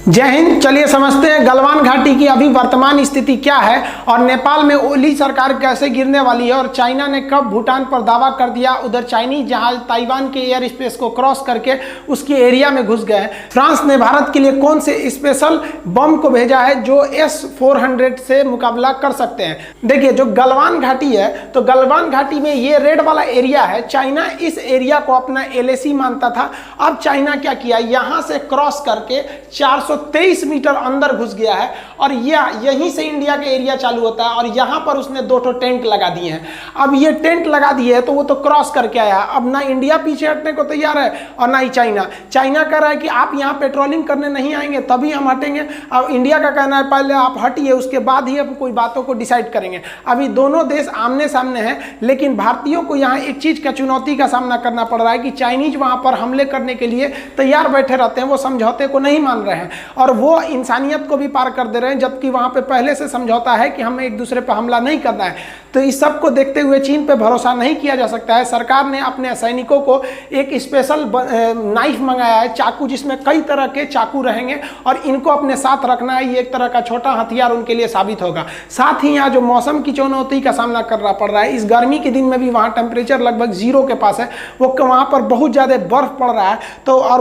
जय हिंद। चलिए समझते हैं गलवान घाटी की अभी वर्तमान स्थिति क्या है और नेपाल में ओली सरकार कैसे गिरने वाली है और चाइना ने कब भूटान पर दावा कर दिया। उधर चाइनीज जहाज ताइवान के एयर स्पेस को क्रॉस करके उसके एरिया में घुस गए। फ्रांस ने भारत के लिए कौन से स्पेशल बम को भेजा है जो S-400 से मुकाबला कर सकते हैं। देखिए जो गलवान घाटी है तो गलवान घाटी में ये रेड वाला एरिया है। चाइना इस एरिया को अपना LAC मानता था। अब चाइना क्या किया, यहाँ से क्रॉस करके 423 मीटर अंदर घुस गया है और यहीं से इंडिया के एरिया चालू होता है और यहाँ पर उसने 2 टेंट लगा दिए हैं। अब ये टेंट लगा दिए है तो वो तो क्रॉस करके आया। अब ना इंडिया पीछे हटने को तैयार है और ना ही चाइना। चाइना कह रहा है कि आप यहाँ पेट्रोलिंग करने नहीं आएंगे तभी हम हटेंगे। अब इंडिया का कहना है पहले आप हटिए उसके बाद ही हम कोई बातों को डिसाइड करेंगे। अभी दोनों देश आमने सामने हैं, लेकिन भारतीयों को यहाँ एक चीज का चुनौती का सामना करना पड़ रहा है कि चाइनीज वहां पर हमले करने के लिए तैयार बैठे रहते हैं। वो समझौते को नहीं मान रहे हैं और वो इंसानियत को भी पार कर दे रहे हैं, जबकि वहां पे पहले से समझौता है कि हमें एक दूसरे पर हमला नहीं करना है। तो इस सब को देखते हुए चीन पे भरोसा नहीं किया जा सकता है। सरकार ने अपने सैनिकों को एक स्पेशल नाइफ मंगाया है, चाकू, जिसमें कई तरह के चाकू रहेंगे और इनको अपने साथ रखना है। ये एक तरह का छोटा हथियार उनके लिए साबित होगा। साथ ही यहाँ जो मौसम की चुनौती का सामना करना पड़ रहा है, इस गर्मी के दिन में भी वहाँ टेम्परेचर लगभग 0 के पास है। वो वहाँ पर बहुत ज़्यादा बर्फ पड़ रहा है तो और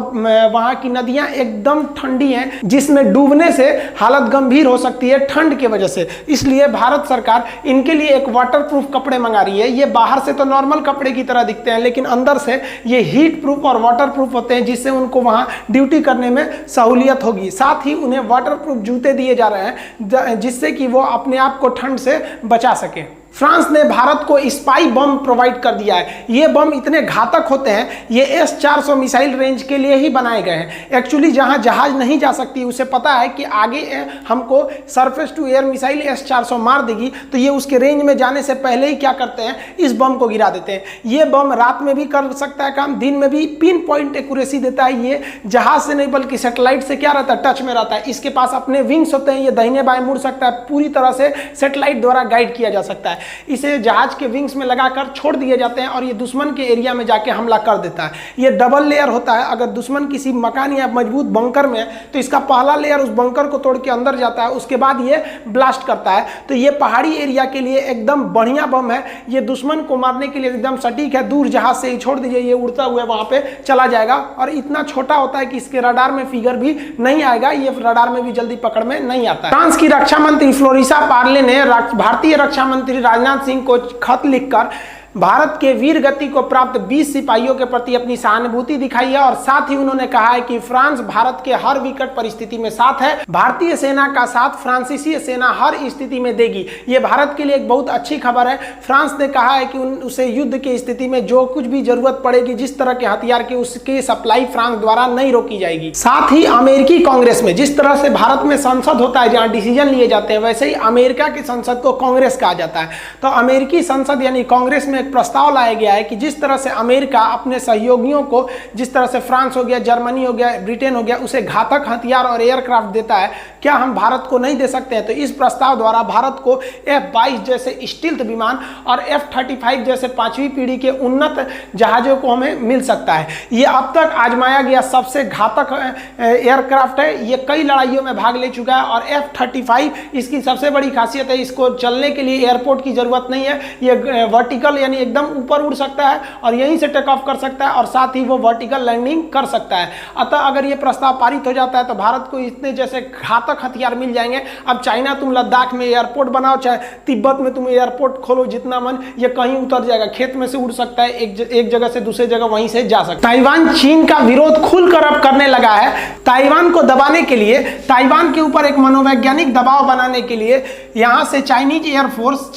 वहाँ की नदियाँ एकदम ठंडी हैं, जिसमें डूबने से हालत गंभीर हो सकती है ठंड की वजह से। इसलिए भारत सरकार इनके लिए एक वाटरप्रूफ कपड़े मंगा रही है। ये बाहर से तो नॉर्मल कपड़े की तरह दिखते हैं, लेकिन अंदर से ये हीट प्रूफ और वाटरप्रूफ होते हैं, जिससे उनको वहाँ ड्यूटी करने में सहूलियत होगी। साथ ही उन्हें वाटरप्रूफ जूते दिए जा रहे हैं जिससे कि वो अपने आप को ठंड से बचा सके। फ्रांस ने भारत को स्पाई बम प्रोवाइड कर दिया है। ये बम इतने घातक होते हैं, ये S-400 मिसाइल रेंज के लिए ही बनाए गए हैं। एक्चुअली जहां जहाज नहीं जा सकती, उसे पता है कि आगे हमको surface to air missile S-400 मार देगी, तो ये उसके रेंज में जाने से पहले ही क्या करते हैं, इस बम को गिरा देते हैं। ये बम रात में भी कर सकता है काम, दिन में भी पिन पॉइंट एक्यूरेसी देता है। ये जहाज से नहीं बल्कि सैटेलाइट से क्या रहता है, टच में रहता है। इसके पास अपने विंग्स होते हैं, ये दाहिने बाएं मुड़ सकता है, पूरी तरह से सैटेलाइट द्वारा गाइड किया जा सकता है। इसे जहाज के विंग्स में लगाकर छोड़ दिए जाते हैं और ये दुश्मन के एरिया में जाके हमला कर देता है। ये डबल लेयर होता है। अगर दुश्मन किसी मकान या मजबूत बंकर में है तो इसका पहला लेयर उस बंकर को तोड़ के अंदर जाता है, उसके बाद ये ब्लास्ट करता है। तो ये पहाड़ी एरिया के लिए एकदम बढ़िया बम है। ये दुश्मन को मारने के लिए एकदम सटीक है। दूर जहाज से ही छोड़ दीजिए, ये उड़ता हुआ वहां पे चला जाएगा और इतना छोटा होता है कि इसके रडार में फिगर भी नहीं आएगा। ये रडार में भी जल्दी पकड़ में नहीं आता है। फ्रांस की रक्षा मंत्री फ्लोरिसा पार्ले ने भारतीय रक्षा मंत्री राजनाथ सिंह को खत लिखकर भारत के वीर गति को प्राप्त 20 सिपाहियों के प्रति अपनी सहानुभूति दिखाई है और साथ ही उन्होंने कहा है कि फ्रांस भारत के हर विकट परिस्थिति में साथ है। भारतीय सेना का साथ फ्रांसीसी सेना हर स्थिति में देगी। ये भारत के लिए एक बहुत अच्छी खबर है। फ्रांस ने कहा है कि उसे युद्ध की स्थिति में जो कुछ भी जरूरत पड़ेगी, जिस तरह के हथियार की, उसकी सप्लाई फ्रांस द्वारा नहीं रोकी जाएगी। साथ ही अमेरिकी कांग्रेस में जिस तरह से भारत में संसद होता है जहाँ डिसीजन लिए जाते हैं, वैसे ही अमेरिका की संसद को कांग्रेस कहा जाता है। तो अमेरिकी संसद यानी कांग्रेस में प्रस्ताव लाया गया है कि जिस तरह से अमेरिका अपने सहयोगियों को, जिस तरह से फ्रांस हो गया, जर्मनी हो गया, ब्रिटेन हो गया, उसे घातक हथियार और एयरक्राफ्ट देता है, क्या हम भारत को नहीं दे सकते हैं? तो इस प्रस्ताव द्वारा भारत को F-22 जैसे स्टील्थ विमान और F-35 जैसे 5वीं पीढ़ी के उन्नत जहाजों को हमें मिल सकता है। ये अब तक आजमाया गया सबसे घातक एयरक्राफ्ट है। ये कई लड़ाइयों में भाग ले चुका है और F-35 इसकी सबसे बड़ी खासियत है, इसको चलने के लिए एयरपोर्ट की जरूरत नहीं है। ये वर्टिकल यानी एकदम ऊपर उड़ सकता है और यहीं से टेक ऑफ कर सकता है और साथ ही वो वर्टिकल लैंडिंग कर सकता है। अतः अगर ये प्रस्ताव पारित हो जाता है तो भारत को इतने जैसे घातक हथियार मिल जाएंगे। अब चाइना तुम लद्दाख में एयरपोर्ट बनाओ, चाहे तिब्बत में तुम एयरपोर्ट खोलो, जितना मन, ये कहीं उतर जाएगा। खेत में से उड़ सकता है, एक जगह से दूसरी जगह वहीं से जा सकता है। ताइवान चीन का विरोध खुलकर अब करने लगा है। ताइवान को दबाने के लिए, ताइवान के ऊपर एक मनोवैज्ञानिक दबाव बनाने के लिए यहां से चाइनीज एयरफोर्स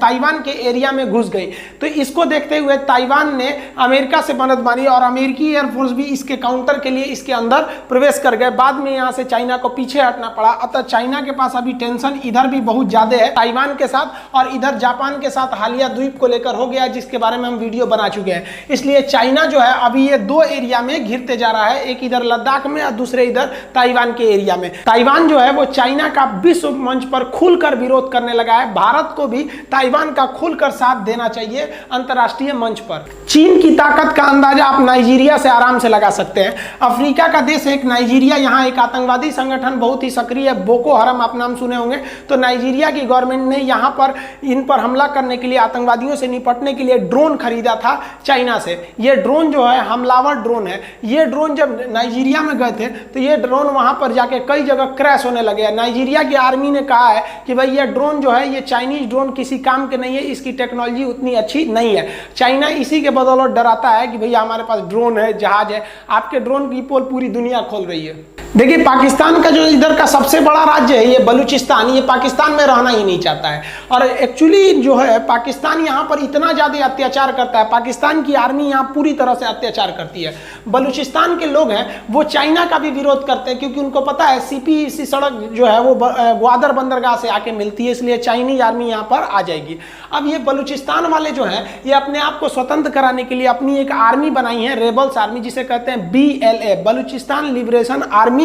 ताइवान के एरिया में घुस गई। तो इसको देखते हुए ताइवान ने अमेरिका से मदद मांगी और अमेरिकी एयरफोर्स भी इसके काउंटर के लिए इसके अंदर प्रवेश कर गए। बाद में यहां से चाइना को पीछे हटना पड़ा। अतः चाइना के पास अभी टेंशन इधर भी बहुत ज्यादा है ताइवान के साथ और इधर जापान के साथ हालिया द्वीप को लेकर हो गया, जिसके बारे में हम वीडियो बना चुके हैं। इसलिए चाइना जो है अभी ये 2 एरिया में घिरते जा रहा है, एक इधर लद्दाख में और दूसरे इधर ताइवान के एरिया में। ताइवान जो है वो चाइना का विश्व मंच पर खुलकर विरोध करने लगा है। भारत को भी ताइवान का खुलकर साथ देना चाहिए अंतर्राष्ट्रीय मंच पर। चीन की ताकत का अंदाजा आप नाइजीरिया से आराम से लगा सकते हैं। अफ्रीका का देश एक नाइजीरिया, यहाँ एक आतंकवादी संगठन बहुत ही सक्रिय है, बोको हराम, आप नाम सुने होंगे। तो नाइजीरिया की गवर्नमेंट ने यहाँ पर इन पर हमला करने के लिए, आतंकवादियों से निपटने के लिए ड्रोन खरीदा था चाइना से। ये ड्रोन जो है हमलावर ड्रोन है। ये ड्रोन जब नाइजीरिया में गए थे तो ये ड्रोन वहाँ पर जाके कई जगह क्रैश होने लगे। नाइजीरिया की आर्मी ने कहा है कि भाई ये ड्रोन जो है, ये चाइनीज ड्रोन किसी काम के नहीं है, इसकी टेक्नोलॉजी उतनी अच्छी नहीं है। चाइना इसी के बदौलत डराता है कि भैया हमारे पास ड्रोन है, जहाज है, आपके ड्रोन की पोल पूरी दुनिया खोल रही है। देखिए पाकिस्तान का जो इधर का सबसे बड़ा राज्य है ये बलूचिस्तान, ये पाकिस्तान में रहना ही नहीं चाहता है। और एक्चुअली जो है पाकिस्तान यहाँ पर इतना ज़्यादा अत्याचार करता है, पाकिस्तान की आर्मी यहाँ पूरी तरह से अत्याचार करती है। बलूचिस्तान के लोग हैं वो चाइना का भी विरोध करते हैं, क्योंकि उनको पता है सीपीसी सड़क जो है वो ग्वादर बंदरगाह से आके मिलती है, इसलिए चाइनीज आर्मी यहाँ पर आ जाएगी। अब ये बलूचिस्तान वाले जो हैं ये अपने आप को स्वतंत्र कराने के लिए अपनी एक आर्मी बनाई है, रेबल्स आर्मी, जिसे कहते हैं BLA, Balochistan liberation army,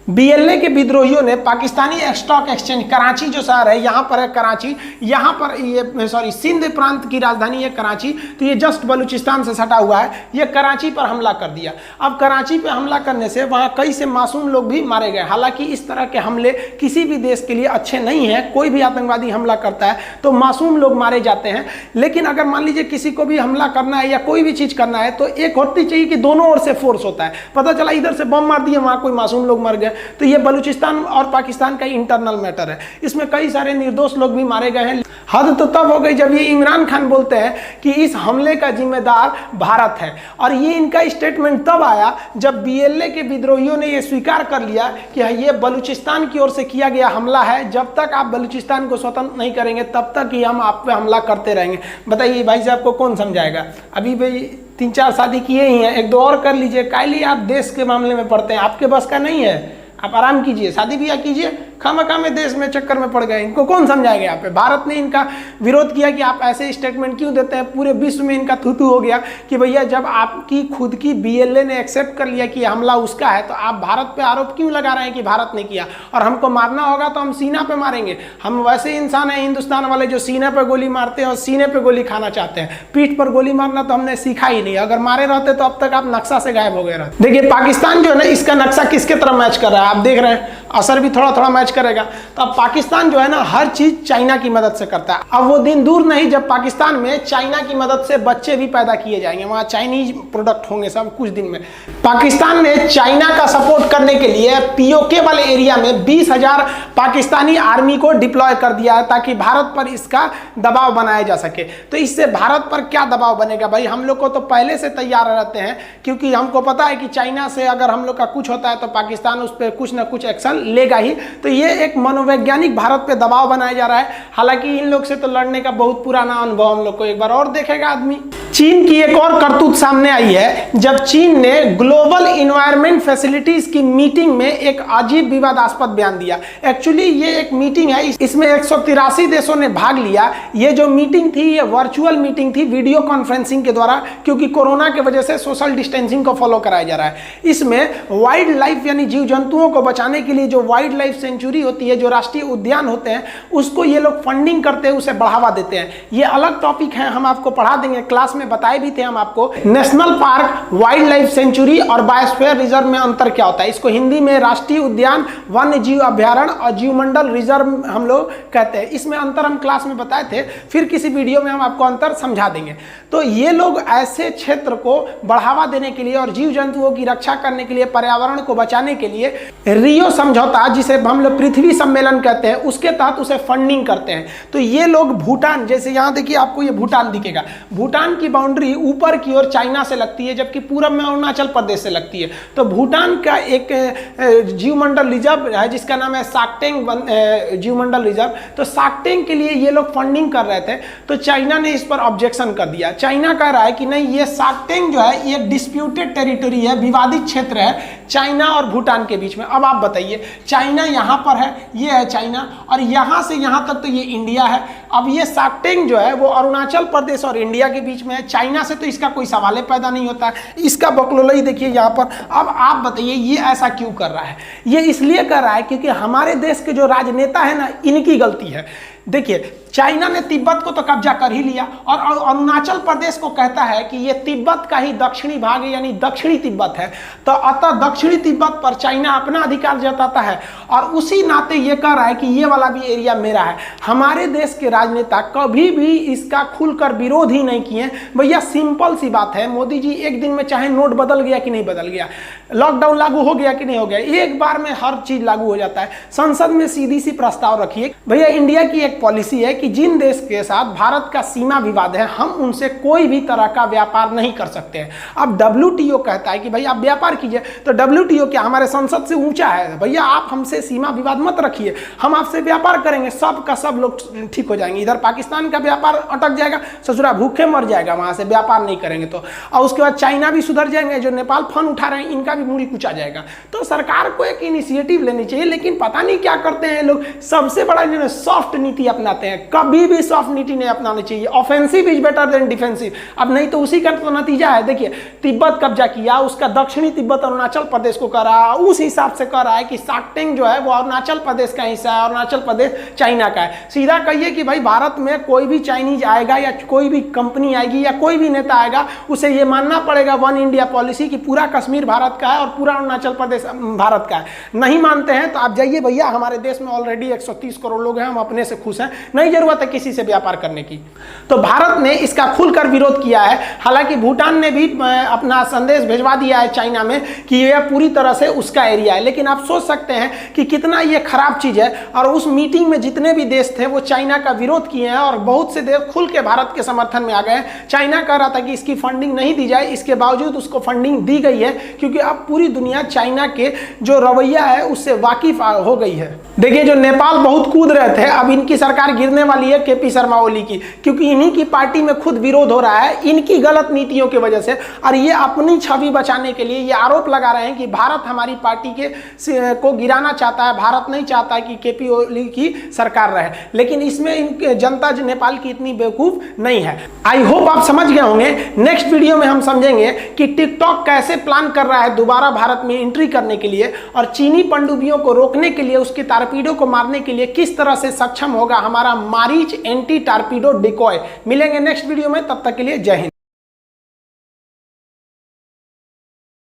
BLA के विद्रोहियों ने पाकिस्तानी स्टॉक एक्सचेंज, कराची जो शहर है यहाँ पर है कराची, यहाँ पर ये सिंध प्रांत की राजधानी है कराची, तो ये जस्ट बलूचिस्तान से सटा हुआ है, ये कराची पर हमला कर दिया। अब कराची पे हमला करने से वहाँ कई से मासूम लोग भी मारे गए। हालांकि इस तरह के हमले किसी भी देश के लिए अच्छे नहीं हैं, कोई भी आतंकवादी हमला करता है तो मासूम लोग मारे जाते हैं। लेकिन अगर मान लीजिए किसी को भी हमला करना है या कोई भी चीज़ करना है तो एक होती चाहिए कि दोनों ओर से फोर्स होता है। पता चला इधर से बम मार दिए, वहाँ कोई मासूम लोग मर गए, तो ये बलूचिस्तान और पाकिस्तान का इंटरनल मैटर है, इसमें कई सारे निर्दोष लोग भी मारे गए हैं। हद तो तब हो गई जब ये इमरान खान बोलते हैं कि इस हमले का जिम्मेदार भारत है, और ये इनका स्टेटमेंट तब आया जब BLA के विद्रोहियों ने ये स्वीकार कर लिया कि ये बलूचिस्तान की ओर से किया गया हमला है, जब तक आप बलूचिस्तान को स्वतंत्र नहीं करेंगे तब तक ही हम आप पे हमला करते रहेंगे। बताइए भाई साहब को कौन समझाएगा? अभी भाई 3-4 शादी किए ही हैं, 1-2 और कर लीजिए, काहे आप देश के मामले में पड़ते हैं? आपके बस का नहीं है, आप आराम कीजिए, शादी ब्याह कीजिए, खामखा में देश में चक्कर में पड़ गए। इनको कौन समझाएगा? यहाँ पे भारत ने इनका विरोध किया कि आप ऐसे स्टेटमेंट क्यों देते हैं। पूरे विश्व में इनका थू हो गया कि भैया जब आपकी खुद की BLA ने एक्सेप्ट कर लिया कि हमला उसका है तो आप भारत पे आरोप क्यों लगा रहे हैं कि भारत ने किया, और हमको मारना होगा तो हम सीना पे मारेंगे। हम वैसे इंसान हैं हिंदुस्तान वाले जो सीने पे गोली मारते हैं और सीने पे गोली खाना चाहते हैं, पीठ पर गोली मारना तो हमने सीखा ही नहीं। अगर मारे रहते तो अब तक आप नक्शा से गायब हो गए रहते। देखिए पाकिस्तान जो है ना, इसका नक्शा किसके तरह मैच कर रहा है आप देख रहे हैं, असर भी थोड़ा थोड़ा मैच करेगा। तो अब पाकिस्तान जो है ना हर चीज चाइना की मदद से करता है। अब वो दिन दूर नहीं जब पाकिस्तान में चाइना की मदद से बच्चे भी पैदा किए जाएंगे, वहां चाइनीज प्रोडक्ट होंगे सब कुछ दिन में। पाकिस्तान ने चाइना का सपोर्ट करने के लिए POK वाले एरिया में 20,000 पाकिस्तानी आर्मी को डिप्लॉय कर दिया है ताकि भारत पर इसका दबाव बनाया जा सके। तो इससे भारत पर क्या दबाव बनेगा भाई? हम लोग को तो पहले से तैयार रहते हैं, क्योंकि हमको पता है कि चाइना से अगर हम लोग का कुछ होता है तो पाकिस्तान उस पर कुछ ना कुछ एक्शन लेगा ही। तो ये एक मनोवैज्ञानिक भारत पे दबाव बनाया जा रहा है। हालांकि इन लोग से तो लड़ने का बहुत पुराना अनुभव हम लोग को एक बार और देखेगा आदमी। चीन की एक और करतूत सामने आई है जब चीन ने ग्लोबल इन्वायरमेंट फैसिलिटीज की मीटिंग में एक अजीब विवादास्पद बयान दिया। एक्चुअली ये एक मीटिंग है, इसमें 183 देशों ने भाग लिया। ये जो मीटिंग थी ये वर्चुअल मीटिंग थी, वीडियो कॉन्फ्रेंसिंग के द्वारा, क्योंकि कोरोना के वजह से सोशल डिस्टेंसिंग को फॉलो कराया जा रहा है। इसमें वाइल्ड लाइफ यानी जीव जंतुओं को बचाने के लिए जो वाइल्ड लाइफ सेंचुरी होती है, जो राष्ट्रीय उद्यान होते हैं, उसको ये लोग फंडिंग करते हैं, उसे बढ़ावा देते हैं। ये अलग टॉपिक है, हम आपको पढ़ा देंगे, क्लास में बताए भी थे हम आपको। National park, wild life sanctuary और बायोस्फीयर रिजर्व में अंतर क्या होता है। इसको हिंदी में राष्ट्रीय उद्यान, वन्य जीव अभ्यारण्य और जीवमंडल रिजर्व हम लोग कहते हैं। इसमें अंतर हम क्लास में बताए थे, फिर किसी वीडियो में हम आपको अंतर समझा देंगे। तो ये लोग ऐसे क्षेत्र को बढ़ावा देने के लिए और जीव जंतुओं की रक्षा करने के लिए, पर्यावरण को बचाने के लिए रियो समझौता, जिसे हम लोग पृथ्वी सम्मेलन कहते हैं, उसके तहत उसे फंडिंग करते हैं। तो ये लोग भूटान, जैसे यहाँ देखिए आपको ये भूटान दिखेगा, भूटान की बाउंड्री ऊपर की ओर चाइना से लगती है, जबकि पूरब में अरुणाचल प्रदेश से लगती है। तो भूटान का एक जीवमंडल रिजर्व है जिसका नाम है साकटेंग जीवमंडल रिजर्व। तो साकटेंग के लिए ये लोग फंडिंग कर रहे थे, तो चाइना ने इस पर ऑब्जेक्शन कर दिया। चाइना कह रहा है कि नहीं, ये साकटेंग जो है ये डिस्प्यूटेड टेरिटरी है, विवादित क्षेत्र है चाइना और भूटान के बीच में। अब आप बताइए, चाइना यहाँ पर है, ये है चाइना, और यहाँ से यहाँ तक तो ये इंडिया है। अब ये साकटेंग जो है वो अरुणाचल प्रदेश और इंडिया के बीच में है। चाइना से तो इसका कोई सवाल पैदा नहीं होता है, इसका बकलोलई देखिए यहाँ पर। अब आप बताइए ये ऐसा क्यों कर रहा है? ये इसलिए कर रहा है क्योंकि हमारे देश के जो राजनेता है ना, इनकी गलती है। देखिए, चाइना ने तिब्बत को तो कब्जा कर ही लिया और अरुणाचल प्रदेश को कहता है कि ये तिब्बत का ही दक्षिणी भाग है, यानी दक्षिणी तिब्बत है। तो अतः दक्षिणी तिब्बत पर चाइना अपना अधिकार जताता है और उसी नाते ये कह रहा है कि ये वाला भी एरिया मेरा है। हमारे देश के राजनेता कभी भी इसका खुलकर विरोध ही नहीं किए। भैया सिंपल सी बात है, मोदी जी एक दिन में चाहे नोट बदल गया कि नहीं बदल गया, लॉकडाउन लागू हो गया कि नहीं हो गया, एक बार में हर चीज लागू हो जाता है। संसद में सीधी सी प्रस्ताव रखिए। भैया इंडिया की एक पॉलिसी है कि जिन देश के साथ भारत का सीमा विवाद है हम उनसे कोई भी तरह का व्यापार नहीं कर सकते हैं। अब WTO कहता है कि भाई आप व्यापार कीजिए, तो WTO क्या हमारे संसद से ऊंचा है? भैया आप हमसे सीमा विवाद मत रखिए, हम आपसे व्यापार करेंगे, सब का सब लोग ठीक हो जाएंगे। इधर पाकिस्तान का व्यापार अटक जाएगा, ससुरा भूखे मर जाएगा वहां से व्यापार नहीं करेंगे तो, और उसके बाद चाइना भी सुधर जाएंगे, जो नेपाल फंड उठा रहे हैं इनका भी मूल्य कुछ आ जाएगा। तो सरकार को एक इनिशिएटिव लेनी चाहिए, लेकिन पता नहीं क्या करते हैं लोग, सबसे बड़ा इन्होंने सॉफ्ट नीति अपनाते हैं। कभी भी सॉफ्ट नीति नहीं अपनानी चाहिए। Offensive is better than defensive. अब नहीं तो उसी का तो नतीजा है। देखिए तिब्बत कब्जा किया, उसका दक्षिणी तिब्बत अरुणाचल प्रदेश को कर रहा है, उस हिसाब से कर रहा है कि साक्टेंग जो है वो अरुणाचल प्रदेश का हिस्सा है, अरुणाचल प्रदेश चाइना का है। सीधा कहिए कि भाई भारत में कोई भी चाइनीज आएगा या कोई भी कंपनी आएगी या कोई भी नेता आएगा, उसे ये मानना पड़ेगा वन इंडिया पॉलिसी की पूरा कश्मीर भारत का है और पूरा अरुणाचल प्रदेश भारत का है। नहीं मानते हैं तो आप जाइए भैया, हमारे देश में ऑलरेडी 130 करोड़ लोग हैं, हम अपने से खुश हैं, नहीं जरूरत है किसी से व्यापार करने की। तो भारत ने इसका खुलकर विरोध किया है। हालांकि भूटान ने भी अपना संदेश भिजवा दिया है चाइना में कि यह पूरी तरह से उसका एरिया है। लेकिन आप सोच सकते हैं कि कितना यह खराब चीज है। और उस मीटिंग में जितने भी देश थे वो चाइना का विरोध किए हैं और बहुत से देश खुल के भारत के समर्थन में आ गए। चाइना कह रहा था कि इसकी फंडिंग नहीं दी जाए, इसके बावजूद उसको फंडिंग दी गई है, क्योंकि अब पूरी दुनिया चाइना के जो रवैया है उससे वाकिफ हो गई है। देखिए जो नेपाल बहुत कूद रहे थे, अब इनकी सरकार गिरने वाली है KP शर्मा ओली की, क्योंकि इन्हीं की पार्टी में खुद विरोध हो रहा है इनकी गलत नीतियों की वजह से। और ये अपनी छवि बचाने के लिए ये आरोप लगा रहे हैं कि भारत हमारी पार्टी के को गिराना चाहता है, भारत नहीं चाहता कि KP ओली की सरकार रहे। लेकिन इसमें जनता नेपाल की इतनी बेवकूफ नहीं है। आई होप आप समझ गए होंगे। नेक्स्ट वीडियो में हम समझेंगे कि टिकटॉक कैसे प्लान कर रहा है दोबारा भारत में एंट्री करने के लिए, और चीनी पनडुब्बियों को रोकने के लिए, उसके टारपीडो को मारने के लिए किस तरह से सक्षम होगा हमारा मारीच एंटी टारपीडो डिकॉय। मिलेंगे नेक्स्ट वीडियो में, तब तक के लिए जय हिंद।